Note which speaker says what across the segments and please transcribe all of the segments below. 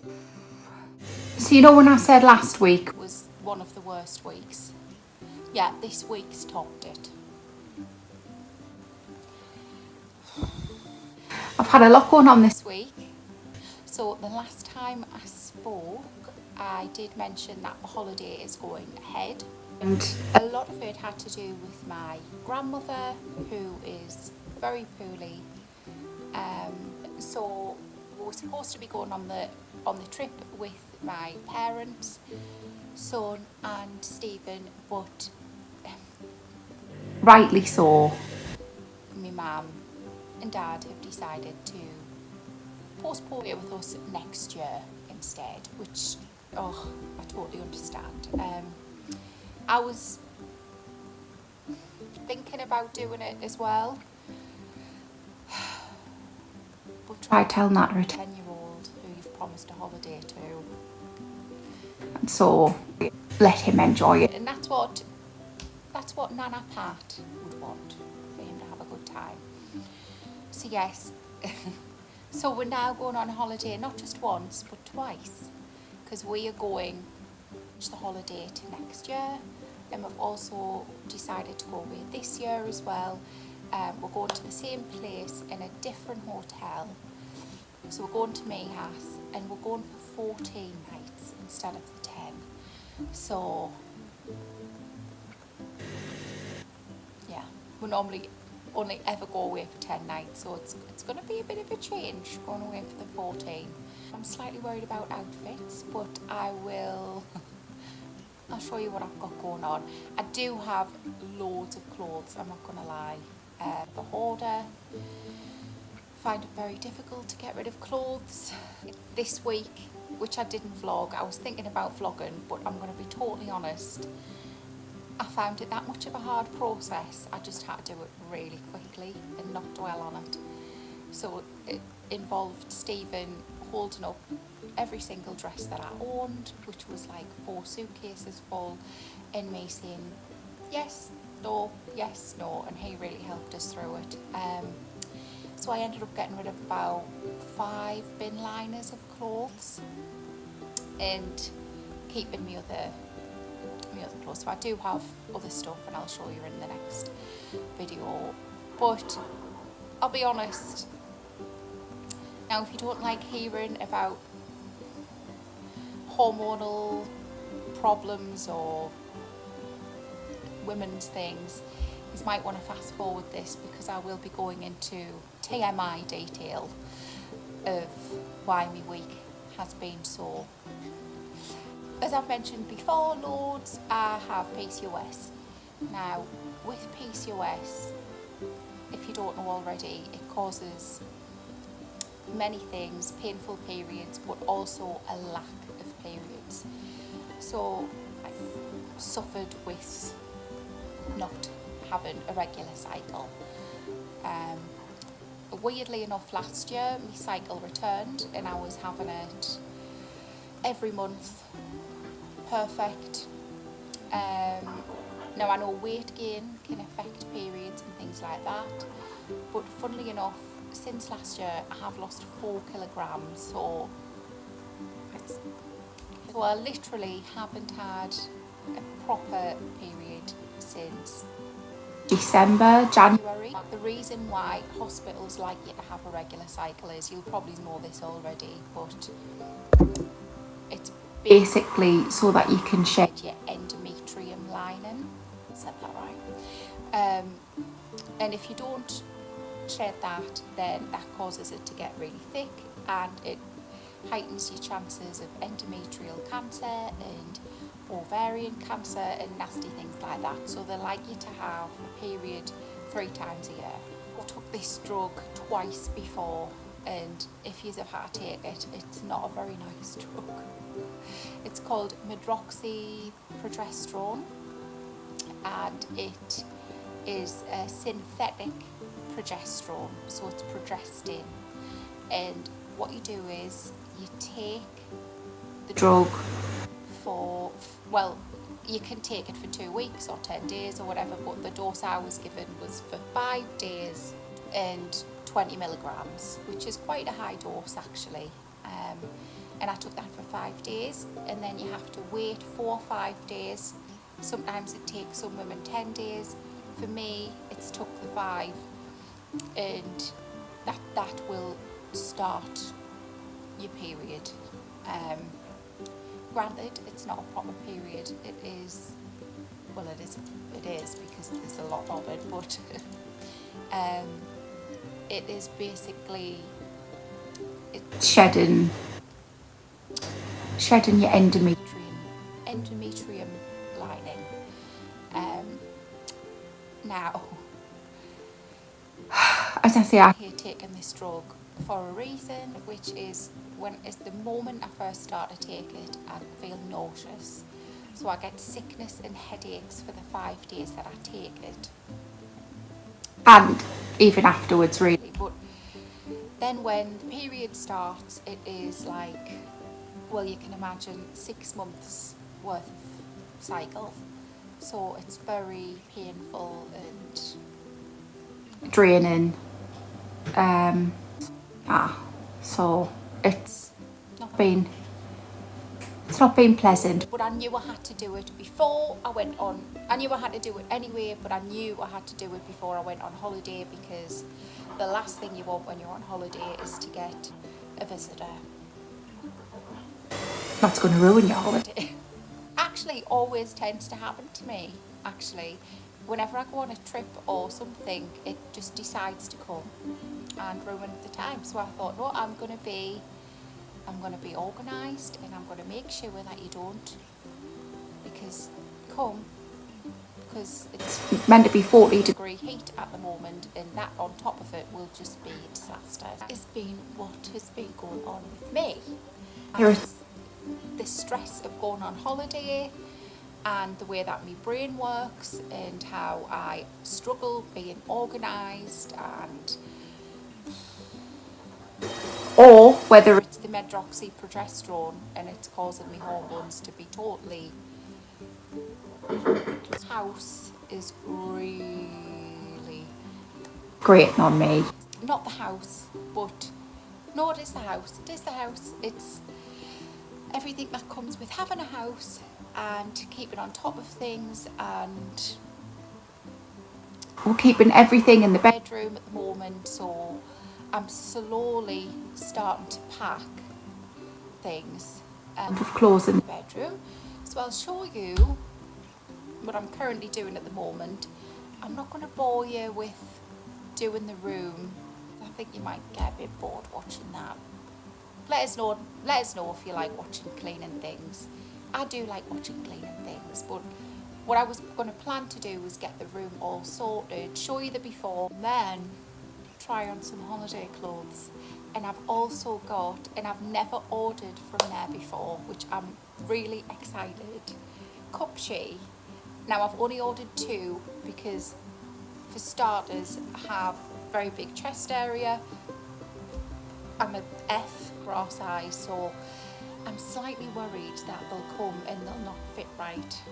Speaker 1: So you know when I said last week was one of the worst weeks? Yeah, this week's topped it. I've had a lot going on this week. So the last time I spoke, I did mention that the holiday is going ahead. And a lot of it had to do with my grandmother, who is very poorly. So we were supposed to be going on the trip with my parents, son and Stephen, but rightly so, my mum and dad have decided to postpone it with us next year instead, which, I totally understand. I was thinking about doing it as well, but try telling that to a 10-year-old who you've promised a holiday to. And so let him enjoy it. And that's what Nana Pat would want, for him to have a good time. So yes, so we're now going on holiday, not just once, but twice, because we are going to the holiday to next year, and we've also decided to go away this year as well. We're going to the same place in a different hotel. So we're going to Mayhass, and we're going for 14 nights instead of the 10. So yeah, we normally only ever go away for 10 nights, so it's going to be a bit of a change going away for the 14. I'm slightly worried about outfits, but I'll show you what I've got going on. I do have loads of clothes, I'm not going to lie. The hoarder, find it very difficult to get rid of clothes. This week, which I didn't vlog, I was thinking about vlogging, but I'm going to be totally honest, I found it that much of a hard process. I just had to do it really quickly and not dwell on it. So it involved Stephen holding up every single dress that I owned, which was like 4 suitcases full, and me saying yes, no, yes, no, and he really helped us through it. So I ended up getting rid of about 5 bin liners of clothes and keeping me other clothes. So I do have other stuff, and I'll show you in the next video. But I'll be honest, now if you don't like hearing about hormonal problems or women's things, you might want to fast forward this, because I will be going into TMI detail of why my week has been so. As I've mentioned before loads, I have PCOS. Now with PCOS, if you don't know already, it causes many things, painful periods, but also a lack of periods. So I've suffered with not having a regular cycle. Weirdly enough, last year my cycle returned and I was having it every month, perfect. Now I know weight gain can affect periods and things like that, but funnily enough, since last year I have lost 4 kilograms, so I literally haven't had a proper period since December, January. The reason why hospitals like you to have a regular cycle is, you'll probably know this already, but it's basically so that you can shed your endometrium lining. Said that right? And if you don't shed that, then that causes it to get really thick, and it heightens your chances of endometrial cancer and ovarian cancer and nasty things like that. So they like you to have a period 3 times a year. I took this drug twice before, and if you have had to take it, it's not a very nice drug. It's called medroxyprogesterone, and it is a synthetic progesterone, so it's progestin. And what you do is you take the drug for, well, you can take it for 2 weeks or 10 days or whatever, but the dose I was given was for 5 days and 20 milligrams, which is quite a high dose actually. and I took that for 5 days, and then you have to wait 4 or 5 days. Sometimes it takes some women 10 days. For me, it's took the 5, and that will start your period. Granted, it's not a proper period. It is, well, it is because there's a lot of it, but it is basically shedding your endometrium lining. Now, as I say, I hate taking this drug for a reason, which is the moment I first start to take it, I feel nauseous. So I get sickness and headaches for the 5 days that I take it. And even afterwards, really. But then when the period starts, it is like, well, you can imagine 6 months worth of cycle. So it's very painful and draining. So it's not been pleasant. But I knew I had to do it before I went on. I knew I had to do it anyway, but I knew I had to do it before I went on holiday, because the last thing you want when you're on holiday is to get a visitor. That's going to ruin your holiday. Actually, always tends to happen to me. Actually, whenever I go on a trip or something, it just decides to come and ruin the time. So I thought, no, I'm going to be organised, and I'm going to make sure that you don't, because it's meant to be 40-degree heat at the moment, and that on top of it will just be a disaster. That has been what has been going on with me. It's the stress of going on holiday, and the way that my brain works, and how I struggle being organised, and or whether it's the medroxyprogesterone and it's causing me hormones to be totally. This house is really grating on me. Not the house, but no, it is the house. It is the house. It's everything that comes with having a house and keeping on top of things, and we're keeping everything in the bedroom at the moment. So I'm slowly starting to pack things and put clothes in the bedroom. So I'll show you what I'm currently doing at the moment. I'm not going to bore you with doing the room. I think you might get a bit bored watching that. Let us know if you like watching cleaning things. I do like watching cleaning things, but what I was going to plan to do was get the room all sorted, show you the before, and then try on some holiday clothes. And I've also got, and I've never ordered from there before, which I'm really excited, Cupshe. Now I've only ordered 2 because, for starters, I have a very big chest area. I'm a F bra size, so I'm slightly worried that they'll come and they'll not fit right,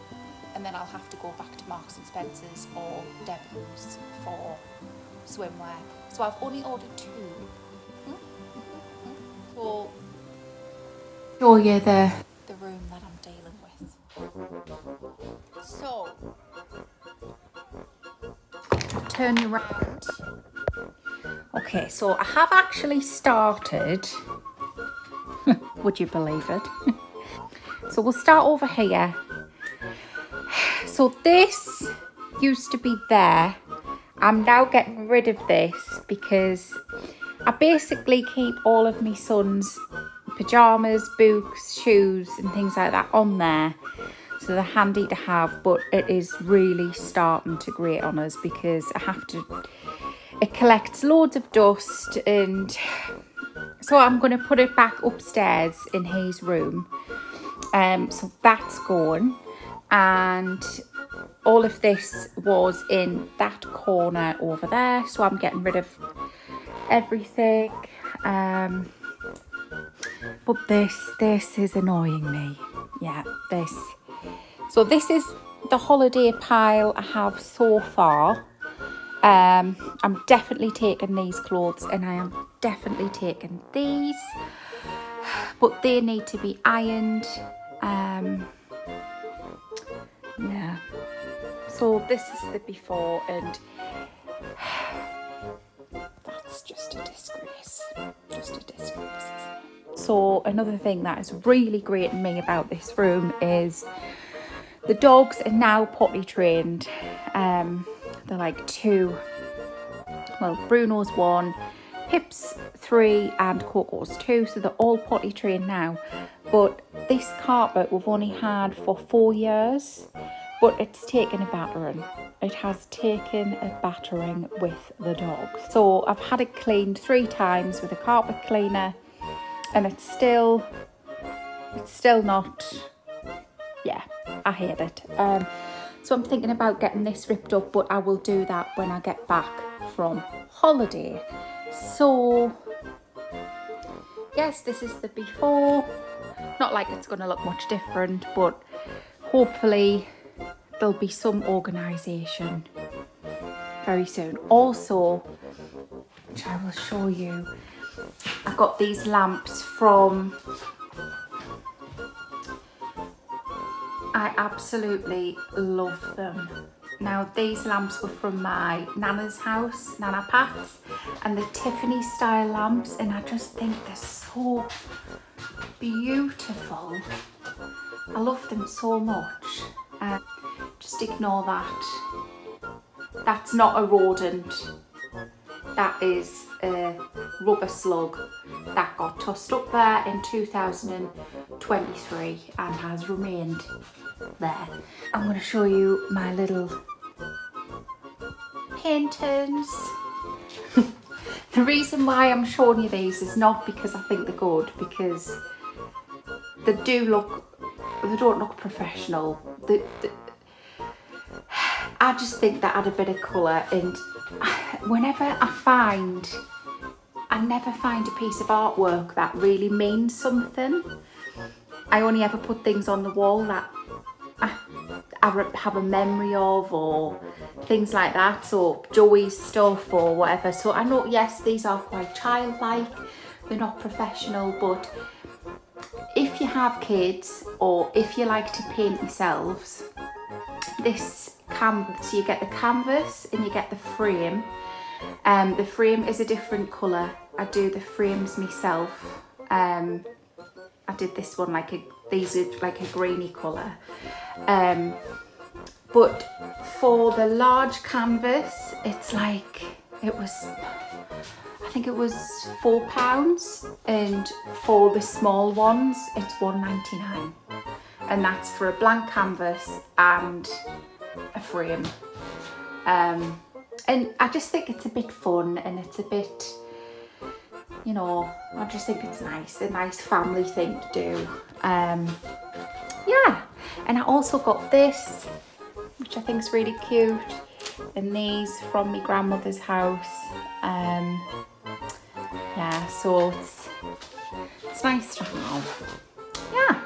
Speaker 1: and then I'll have to go back to Marks and Spencer's or Debenhams for swimwear. So I've only ordered 2. So show you the room that I'm dealing with. So turn you around. Okay, so I have actually started. Would you believe it? So we'll start over here. So this used to be there. I'm now getting rid of this because I basically keep all of my son's pyjamas, boots, shoes and things like that on there. So they're handy to have, but it is really starting to grate on us because it collects loads of dust, and so I'm going to put it back upstairs in his room. So that's going, and all of this was in that corner over there, so I'm getting rid of everything. But this is annoying me. Yeah, this. So this is the holiday pile I have so far. I'm definitely taking these clothes, and I am definitely taking these. but they need to be ironed. Yeah, so this is the before, and that's just a disgrace, just a disgrace. So another thing that is really grating me about this room is the dogs are now potty trained. They're like 2, well, Bruno's 1, Pip's 3 and Coco's 2, so they're all potty trained now. But this carpet we've only had for 4 years, but it's taken a battering. It has taken a battering with the dogs. So I've had it cleaned 3 times with a carpet cleaner, and it's still not, yeah, I hate it. So I'm thinking about getting this ripped up, but I will do that when I get back from holiday. So yes, this is the before. Not like it's going to look much different, but hopefully there'll be some organisation very soon. Also, which I will show you, I got these lamps from, I absolutely love them. Now these lamps were from my Nana's house, Nana Pat's, and the Tiffany style lamps, and I just think they're so beautiful. I love them so much. Just ignore that. That's not a rodent. That is a rubber slug that got tossed up there in 2023 and has remained there. I'm going to show you my little paintings. The reason why I'm showing you these is not because I think they're good, because they don't look professional. I just think that add a bit of colour, and whenever I never find a piece of artwork that really means something. I only ever put things on the wall that I have a memory of, or things like that, so Joey's stuff or whatever. So I know, yes, these are quite childlike, they're not professional, but if you have kids or if you like to paint yourselves, so you get the canvas and you get the frame. The frame is a different colour. I do the frames myself. I did this one these are like a greeny colour. But for the large canvas, it's like, I think it was £4, and for the small ones, it's £1.99. And that's for a blank canvas and a frame. And I just think it's a bit fun, and it's a bit, you know, I just think it's nice, a nice family thing to do. Yeah, and I also got this, which I think is really cute, and these from my grandmother's house. Yeah, so it's nice to have. Yeah.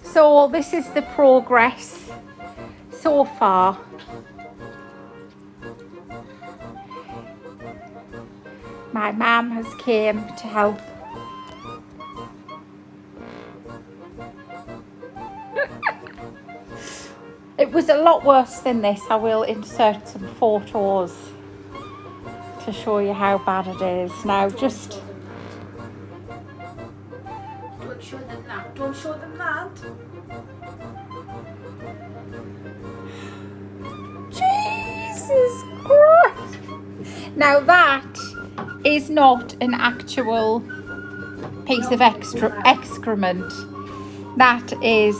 Speaker 1: So this is the progress so far. My mum has came to help. It was a lot worse than this. I will insert some photos to show you how bad it is. Now just...
Speaker 2: Don't show them that. Don't show them that.
Speaker 1: Jesus Christ! Now that is not an actual piece of excrement. That is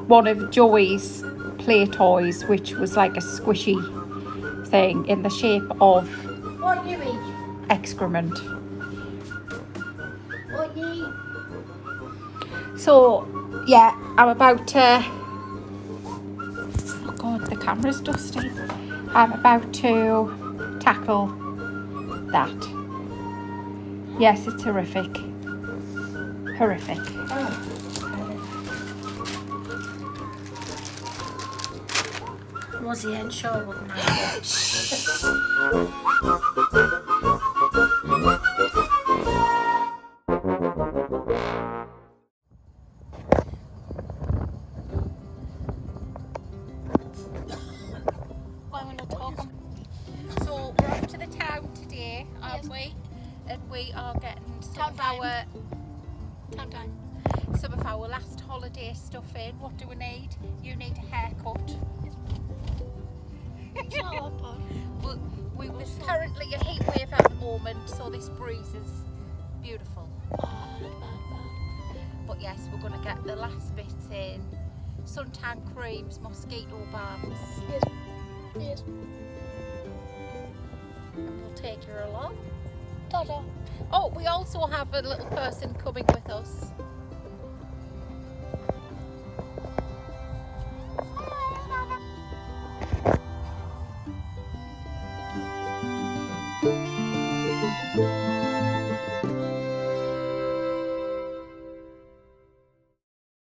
Speaker 1: one of Joey's play toys, which was like a squishy thing in the shape of
Speaker 2: What you eat?
Speaker 1: excrement.
Speaker 2: What you eat?
Speaker 1: So yeah, I'm about to... Oh God, the camera's dusty. I'm about to tackle that. Yes, it's horrific. Horrific.
Speaker 2: Rosie Henshaw wouldn't like it.
Speaker 1: Why we're not talking. So we're off to the town today, aren't we? And we are getting some of our last holiday stuff in. What do we need? You need a haircut. Well, there's currently a heat wave at the moment, so this breeze is beautiful. But yes, we're going to get the last bits in. Suntan creams, mosquito balms.
Speaker 3: Yes.
Speaker 1: And we'll take you along.
Speaker 3: Ta-da.
Speaker 1: Oh, we also have a little person coming with us. Hi.